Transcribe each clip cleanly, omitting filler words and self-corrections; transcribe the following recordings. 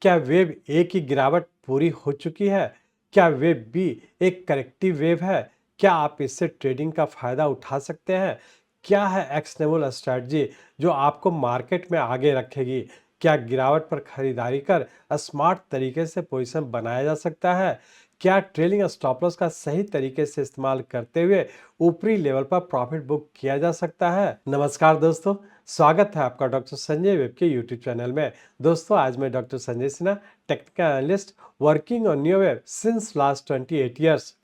क्या वेव ए की गिरावट पूरी हो चुकी है? क्या वेव बी एक करेक्टिव वेव है? क्या आप इससे ट्रेडिंग का फ़ायदा उठा सकते हैं? क्या है एक्शनेबल स्ट्रैटेजी जो आपको मार्केट में आगे रखेगी? क्या गिरावट पर खरीदारी कर स्मार्ट तरीके से पोजीशन बनाया जा सकता है? क्या ट्रेलिंग स्टॉप लॉस का सही तरीके से इस्तेमाल करते हुए ऊपरी लेवल पर प्रॉफिट बुक किया जा सकता है? नमस्कार दोस्तों, स्वागत है आपका डॉक्टर संजय वेब के यूट्यूब चैनल में। दोस्तों, आज मैं doctor Sanjay Sinha, technical analyst working on new web since last 28 years.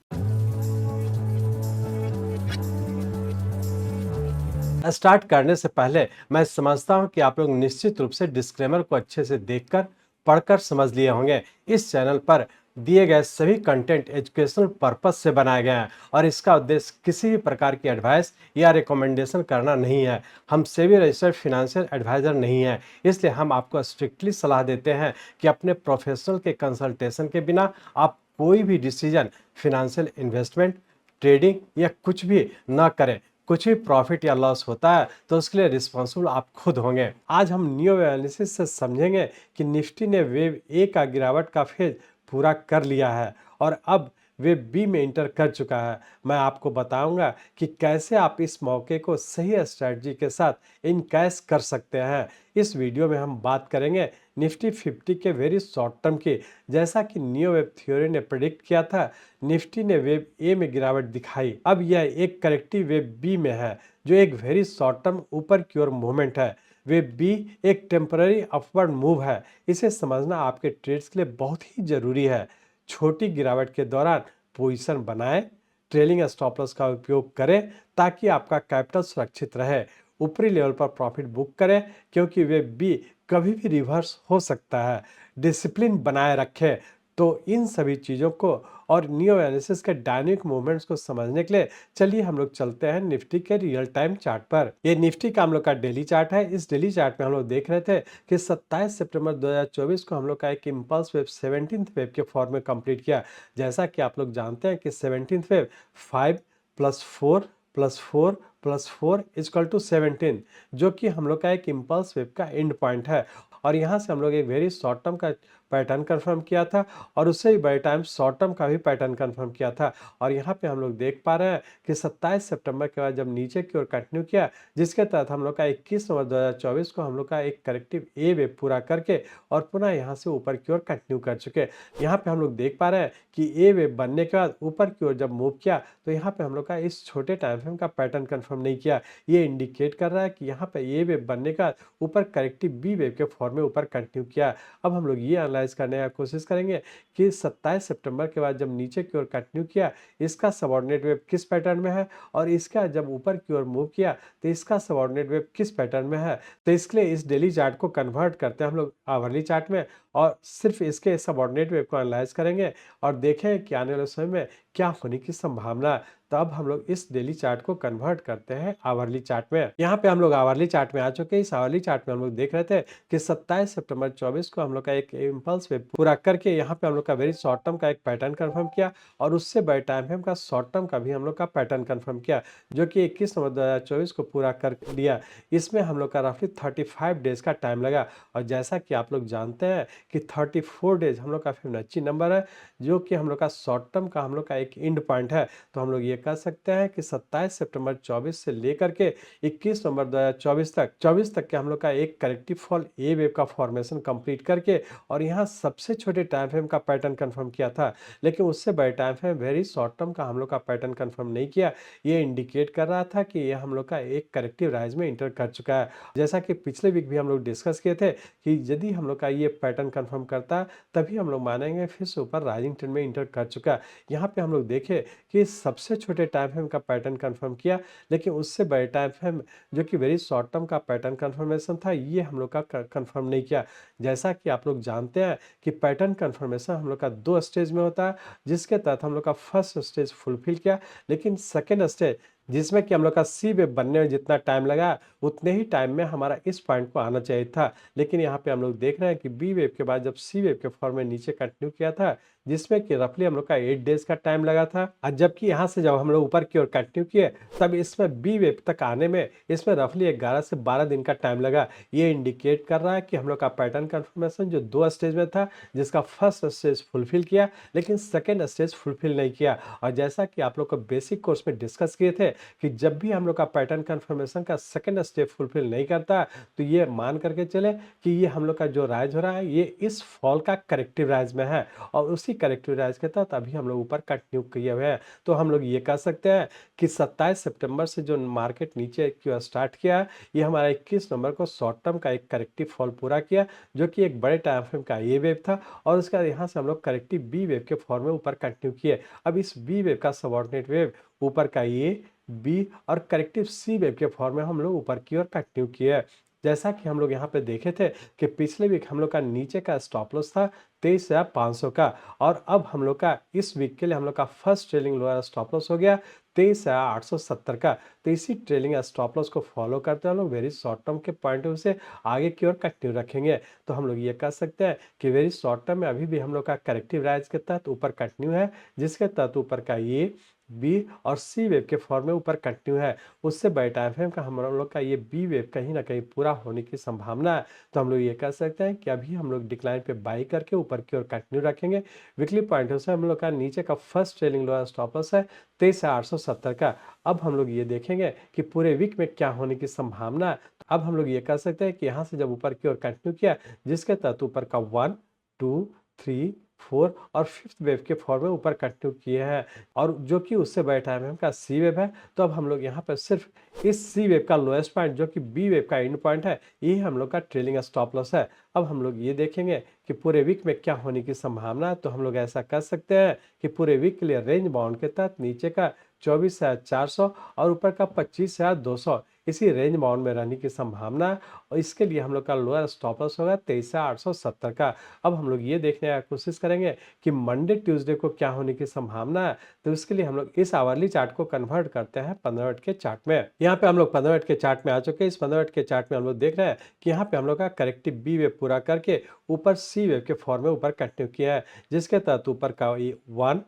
Start करने से पहले मैं समझता हूं कि आप लोग निश्चित रूप से डिस्क्लेमर को अच्छे से देखकर पढ़कर समझ लिए होंगे। इस चैनल पर दिए गए सभी कंटेंट एजुकेशनल पर्पस से बनाए गए हैं और इसका उद्देश्य किसी भी प्रकार की एडवाइस या रिकमेंडेशन करना नहीं है। हम सेबी रजिस्टर्ड फिनेंशियल एडवाइजर नहीं है, इसलिए हम आपको स्ट्रिक्टली सलाह देते हैं कि अपने प्रोफेशनल के कंसल्टेशन के बिना आप कोई भी डिसीजन फिनेंशियल इन्वेस्टमेंट, ट्रेडिंग या कुछ भी ना करें। कुछ भी प्रॉफिट या लॉस होता है तो उसके लिए रिस्पॉन्सिबल आप खुद होंगे। आज हम न्यू एनालिसिस से समझेंगे कि निफ्टी ने वेव ए का गिरावट का फेज पूरा कर लिया है और अब वेव बी में इंटर कर चुका है। मैं आपको बताऊंगा कि कैसे आप इस मौके को सही स्ट्रेटजी के साथ इनकैश कर सकते हैं। इस वीडियो में हम बात करेंगे निफ्टी 50 के वेरी शॉर्ट टर्म की। जैसा कि न्यू वेब थ्योरी ने प्रिडिक्ट किया था, निफ्टी ने वेव ए में गिरावट दिखाई। अब यह एक करेक्टिव वेव बी में है जो एक वेरी शॉर्ट टर्म ऊपर की ओर मूवमेंट है। वेव बी एक टेम्पररी अपवर्ड मूव है। इसे समझना आपके ट्रेड्स के लिए बहुत ही जरूरी है। छोटी गिरावट के दौरान पोजीशन बनाएं, ट्रेलिंग स्टॉप लॉस का उपयोग करें ताकि आपका कैपिटल सुरक्षित रहे। ऊपरी लेवल पर प्रॉफिट बुक करें क्योंकि वे बी कभी भी रिवर्स हो सकता है। डिसिप्लिन बनाए रखें। तो इन सभी चीज़ों को और न्यू एनालिसिस के डायनेमिक मूवमेंट्स को समझने के लिए चलिए हम लोग चलते हैं निफ्टी के रियल टाइम चार्ट पर। ये निफ्टी का हम लोग का डेली चार्ट है। इस डेली चार्ट में हम लोग देख रहे थे कि 27 सितंबर 2024 को हम लोग का एक इम्पल्स वेव 17th वेव के फॉर्म में कंप्लीट किया। जैसा कि आप लोग जानते हैं कि 17th वेव 5 + 4 + 4 + 4 = 17, जो कि हम लोग का एक इम्पल्स वेव का एंड पॉइंट है। और यहाँ से हम लोग एक वेरी शॉर्ट टर्म का पैटर्न कंफर्म किया था और उससे भी बड़े टाइम शॉर्ट टर्म का भी पैटर्न कंफर्म किया था। और यहाँ पे हम लोग देख पा रहे हैं कि 27 सितंबर के बाद जब नीचे की ओर कंटिन्यू किया, जिसके तहत हम लोग का 21 नवंबर 2024 को हम लोग का एक करेक्टिव ए वेव पूरा करके और पुनः यहाँ से ऊपर की ओर कंटिन्यू कर चुके। यहाँ पे हम लोग देख पा रहे हैं कि ए वेव बनने के बाद ऊपर की ओर जब मूव किया तो यहाँ पे हम लोग का इस छोटे टाइम फ्रेम का पैटर्न कंफर्म नहीं किया। ये इंडिकेट कर रहा है कि यहाँ पे ए वेव बनने का ऊपर करेक्टिव बी वेव के फॉर्म में ऊपर कंटिन्यू किया। अब हम लोग ये एनालाइज करने की कोशिश करेंगे कि 27 सितंबर के बाद जब नीचे की ओर कंटिन्यू किया, इसका सबऑर्डिनेट वेव किस पैटर्न में है और इसका जब ऊपर की ओर मूव किया तो इसका सबऑर्डिनेट वेव किस पैटर्न में है। तो इसके लिए इस डेली चार्ट को कन्वर्ट करते हैं हम लोग आवरली चार्ट में और सिर्फ इसके सबऑर्डिनेट वेव को एनालाइज करेंगे और देखें कि आने वाले समय में क्या होने की संभावना है। तो अब हम लोग इस डेली चार्ट को कन्वर्ट करते हैं आवरली चार्ट में। यहाँ पे हम लोग आवरली चार्ट में आ चुके हैं। इस आवरली चार्ट में हम लोग देख रहे थे कि 27 सितंबर 24 को हम लोग का एक इम्पल्स वेव पूरा करके यहाँ पे हम लोग का वेरी शॉर्ट टर्म का एक पैटर्न कंफर्म किया और उससे बड़े टाइम फ्रेम का शॉर्ट टर्म का भी हम लोग का पैटर्न कंफर्म किया, जो कि 21 नवंबर 2024 को पूरा कर लिया। इसमें हम लोग का रफली 35 डेज का टाइम लगा और जैसा कि आप लोग जानते हैं कि 34 डेज हम लोग का फिबोनाची नंबर है, जो कि हम लोग का शॉर्ट टर्म का हम लोग का एक एंड पॉइंट है। तो हम लोग ये कह सकते हैं कि 27 सितंबर 24 से लेकर के 21 नवंबर 2024 तक के हम लोग का एक करेक्टिव फॉल ए वेव का फॉर्मेशन कंप्लीट करके और यहाँ सबसे छोटे टाइम फ्रेम का पैटर्न कंफर्म किया था, लेकिन उससे बड़े time frame very short term का हम लोग का पैटर्न कंफर्म नहीं किया। ये इंडिकेट कर रहा था कि ये हम लोग का एक करेक्टिव राइज में इंटर कर चुका है। जैसा कि पिछले वीक भी हम लोग डिस्कस किए थे कि यदि हम लोग का ये पैटर्न कंफर्म करता तभी हम लोग मानेंगे फिर से ऊपर राइजिंग ट्रेंड में इंटर कर चुका। यहाँ पे हम लोग देखें कि सबसे छोटे टाइम फ्रेम का पैटर्न कंफर्म किया, लेकिन उससे बड़े टाइम फ्रेम जो कि वेरी शॉर्ट टर्म का पैटर्न कंफर्मेशन था, ये हम लोग का कंफर्म नहीं किया। जैसा कि आप लोग जानते हैं कि पैटर्न कंफर्मेशन हम लोग का 2 स्टेज में होता है, जिसके तहत हम लोग का फर्स्ट स्टेज फुलफिल किया, लेकिन सेकेंड स्टेज जिसमें कि हम लोग का सी वेव बनने में जितना टाइम लगा उतने ही टाइम में हमारा इस पॉइंट को आना चाहिए था। लेकिन यहाँ पे हम लोग देख रहे हैं कि बी वेव के बाद जब सी वेव के फॉर्म में नीचे कंटिन्यू किया था, जिसमें कि रफली हम लोग का 8 डेज का टाइम लगा था, और जबकि यहाँ से जब हम लोग ऊपर की ओर कंटिन्यू किए तब इसमें बी वेव तक आने में इसमें रफली 11 से 12 दिन का टाइम लगा। ये इंडिकेट कर रहा है कि हम लोग का पैटर्न कन्फर्मेशन जो 2 स्टेज में था, जिसका फर्स्ट स्टेज फुलफिल किया लेकिन सेकेंड स्टेज फुलफिल नहीं किया। और जैसा कि आप लोग को बेसिक कोर्स में डिस्कस किए थे कि जब भी हम लोग का पैटर्न कन्फर्मेशन का सेकेंड स्टेप फुलफिल नहीं करता, तो ये मान करके चले कि ये हम लोग का जो राइज हो रहा है ये इस फॉल का करेक्टिव राइज में है, और उसी करेक्टिव राइज के तहत अभी हम लोग ऊपर कंटिन्यू किए हुए हैं। तो हम लोग ये कह सकते हैं कि 27 सितंबर से जो मार्केट नीचे की ओर स्टार्ट किया, ये हमारा 21 नंबर को शॉर्ट टर्म का एक करेक्टिव फॉल पूरा किया, जो कि एक बड़े टाइम फ्रेम का ए वेव था, और उसके बाद यहाँ से हम लोग करेक्टिव बी वेव के फॉर्म में ऊपर कंटिन्यू किए। अब इस बी वेव का सबऑर्डिनेट वेव ऊपर का ए, बी और करेक्टिव सी वेव के फॉर्म में हम लोग ऊपर की ओर कंटिन्यू किए। जैसा कि हम लोग यहाँ पे देखे थे कि पिछले वीक हम लोग का नीचे का स्टॉप लॉस था 23,500 का, और अब हम लोग का इस वीक के लिए हम लोग का first trailing lower stop loss हो गया 23,870 का। तो इसी ट्रेलिंग स्टॉप लॉस को फॉलो करते हैं हम लोग वेरी शॉर्ट टर्म के पॉइंट ऑफ व्यू से आगे की ओर कंटिन्यू रखेंगे। तो हम लोग ये कह सकते हैं कि वेरी शॉर्ट टर्म में अभी भी हम लोग का करेक्टिव राइज के तहत ऊपर कंटिन्यू है, जिसके तहत ऊपर का ये बी और सी वेव के फॉर्म में ऊपर कंटिन्यू है। उससे बड़े टाइम फ्रेम का हम लोग का ये बी वेव कहीं ना कहीं पूरा होने की संभावना है। तो हम लोग ये कह सकते हैं कि अभी हम लोग डिक्लाइन पे बाई करके ऊपर की ओर कंटिन्यू रखेंगे। वीकली पॉइंट से हम लोग का नीचे का first trailing lower stop loss है 23,870 का। अब हम लोग ये देखेंगे कि पूरे वीक में क्या होने की संभावना है। अब हम लोग ये कह सकते हैं कि यहाँ से जब ऊपर की ओर कंटिन्यू किया, जिसके तहत ऊपर का 1, 2, 3, 4 और 5th वेव के फॉर्म में ऊपर कंटिन्यू किए हैं, और जो कि उससे बड़े टाइम फ्रेम का सी वेव है। तो अब हम लोग यहाँ पर सिर्फ इस सी वेव का लोएस्ट पॉइंट जो कि बी वेव का एंड पॉइंट है, यही हम लोग का ट्रेलिंग स्टॉप लॉस है। अब हम लोग ये देखेंगे कि पूरे वीक में क्या होने की संभावना है। तो हम लोग ऐसा कर सकते हैं कि पूरे वीक के लिए रेंज बाउंड के तहत नीचे का 24,400 और ऊपर का 25,200 इसी रेंज बाउंड में रहने की संभावना है, और इसके लिए हम लोग का लोअर स्टॉप लॉस होगा 23,870 का। अब हम लोग ये देखने की कोशिश करेंगे कि मंडे ट्यूसडे को क्या होने की संभावना है। तो इसके लिए हम लोग इस आवरली चार्ट को कन्वर्ट करते हैं 15 मिनट के चार्ट में। यहाँ पे हम लोग 15 मिनट के चार्ट में आ चुके हैं। इस 15 मिनट के चार्ट में हम लोग देख रहे हैं कि यहाँ पे हम लोग का करेक्टिव बी वेव पूरा करके ऊपर सी वेव के फॉर्म में ऊपर कंटिन्यू किया है, जिसके तहत ऊपर का 1,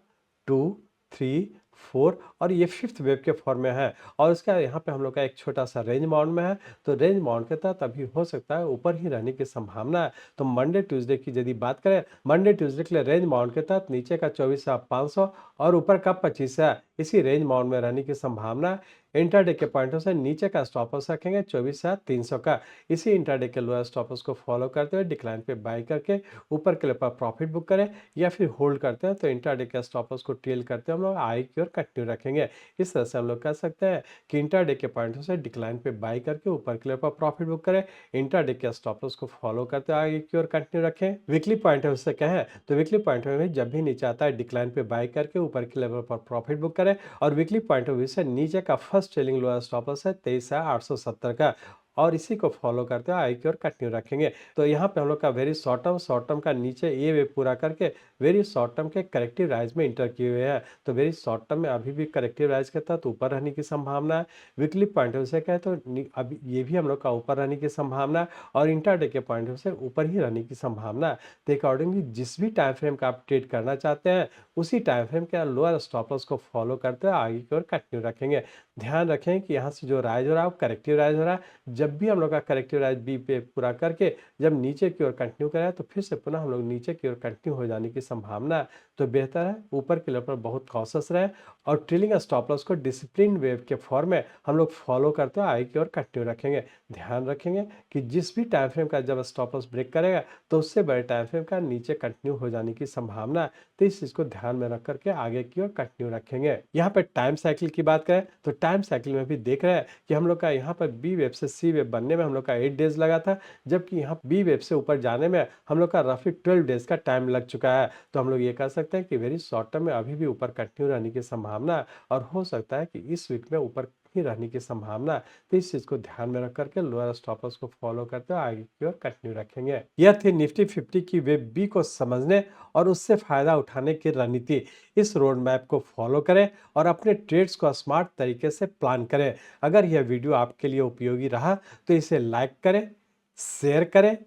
2, 3, 4 और ये 5th वेव के फॉर्म में है, और इसका यहाँ पे हम लोग का एक छोटा सा रेंज बाउंड में है। तो रेंज बाउंड के तहत अभी हो सकता है ऊपर ही रहने की संभावना है। तो मंडे ट्यूसडे की यदि बात करें, मंडे ट्यूसडे के लिए रेंज बाउंड के तहत नीचे का 24,500 और ऊपर का 25 है, इसी रेंज बाउंड में रहने की संभावना है। इंटरडे के पॉइंटों से नीचे का स्टॉप लॉस रखेंगे 24,300 का। इसी इंटरडे के लोअर स्टॉप लॉस को फॉलो करते हुए डिक्लाइन पे बाई करके ऊपर के लिए प्रॉफिट बुक करें, या फिर होल्ड करते हैं तो इंटरडे के स्टॉप लॉस को टेल करते हैं हम लोग आई की ओर कंटिन्यू रखेंगे। इस तरह से हम लोग कह सकते हैं कि इंटरडे के पॉइंटों से डिक्लाइन पे बाई करके ऊपर के लिए प्रॉफिट बुक करें, इंटरडे के स्टॉप लॉस को फॉलो करते हुए आगे की ओर कंटिन्यू रखें। वीकली पॉइंट से कहें तो वीकली पॉइंट में भी जब भी नीचे आता है डिक्लाइन पे बाई करके ऊपर के लेवल पर प्रॉफिट बुक करें, और वीकली पॉइंट ऑफ व्यू से नीचे का first trailing lower stop loss है 23,870 का, और इसी को फॉलो करते हुए आई की ओर कंटिन्यू रखेंगे। तो यहाँ पे हम लोग का वेरी शॉर्ट टर्म का नीचे ये वे पूरा करके वेरी शॉर्ट टर्म के करेक्टिव राइज में इंटर किए हुए हैं। तो वेरी शॉर्ट टर्म में अभी भी करेक्टिव राइज के तहत ऊपर रहने की संभावना है। वीकली पॉइंट ऑफ से कहें तो अभी ये भी हम लोग का ऊपर रहने की संभावना है, और इंटरडे के पॉइंट ऑफ से ऊपर ही रहने की संभावना है। तो अकॉर्डिंगली जिस भी टाइम फ्रेम का आप ट्रेड करना चाहते हैं, उसी टाइम फ्रेम के लोअर स्टॉप लॉस को फॉलो करते हुए आगे की ओर कंटिन्यू रखेंगे। ध्यान रखें कि यहाँ से जो राइज हो रहा है वो करेक्टिव राइज हो रहा है। जब भी हम लोग का करेक्टिव राइज बी पे पूरा करके जब नीचे की ओर कंटिन्यू करें, तो फिर से पुनः हम लोग नीचे की ओर कंटिन्यू हो जाने की संभावना है। तो बेहतर है ऊपर के लेवल पर बहुत कॉशियस रहे, और ट्रेलिंग स्टॉप लॉस को डिसिप्लिन वेव के फॉर्म में हम लोग फॉलो करते हुए आगे की ओर कंटिन्यू रखेंगे। ध्यान रखेंगे कि जिस भी टाइम फ्रेम का जब स्टॉप लॉस ब्रेक करेगा, तो उससे बड़े टाइम फ्रेम का नीचे कंटिन्यू हो जाने की संभावना है। तो इस चीज को ध्यान में रख करके आगे की ओर कंटिन्यू रखेंगे। यहाँ पे टाइम साइकिल की बात करें तो टाइम साइकिल में भी देख रहे हैं कि हम लोग का यहाँ पर बी वेव से सी वेव बनने में हम लोग का 8 डेज लगा था, जबकि यहाँ बी वेव से ऊपर जाने में हम लोग का रफली 12 डेज का टाइम लग चुका है। तो हम लोग ये कह सकते हैं कि वेरी शॉर्ट टर्म में अभी भी ऊपर कंटिन्यू रहने की संभावना है, और हो सकता है कि इस वीक में ऊपर ही रहने की संभावना है। तो इस चीज को ध्यान में रख करके लोअर स्टॉप लॉस को फॉलो करते हुए आगे की ओर कंटिन्यू रखेंगे। यह थी निफ्टी 50 की वेब बी को समझने और उससे फायदा उठाने की रणनीति। इस रोड मैप को फॉलो करें और अपने ट्रेड्स को स्मार्ट तरीके से प्लान करें। अगर यह वीडियो आपके लिए उपयोगी रहा तो इसे लाइक करें, शेयर करें,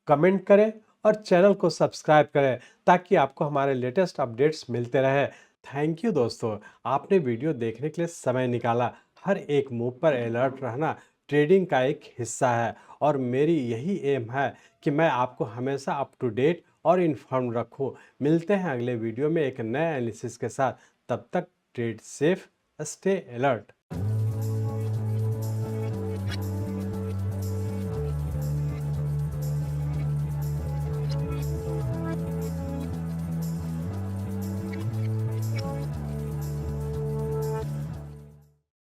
कमेंट करें और चैनल को सब्सक्राइब करें ताकि आपको हमारे लेटेस्ट अपडेट्स मिलते रहें। थैंक यू दोस्तों, आपने वीडियो देखने के लिए समय निकाला। हर एक मूव पर अलर्ट रहना ट्रेडिंग का एक हिस्सा है और मेरी यही एम है कि मैं आपको हमेशा अप टू डेट और इन्फॉर्म रखूं। मिलते हैं अगले वीडियो में एक नए एनालिसिस के साथ। तब तक ट्रेड सेफ, स्टे अलर्ट।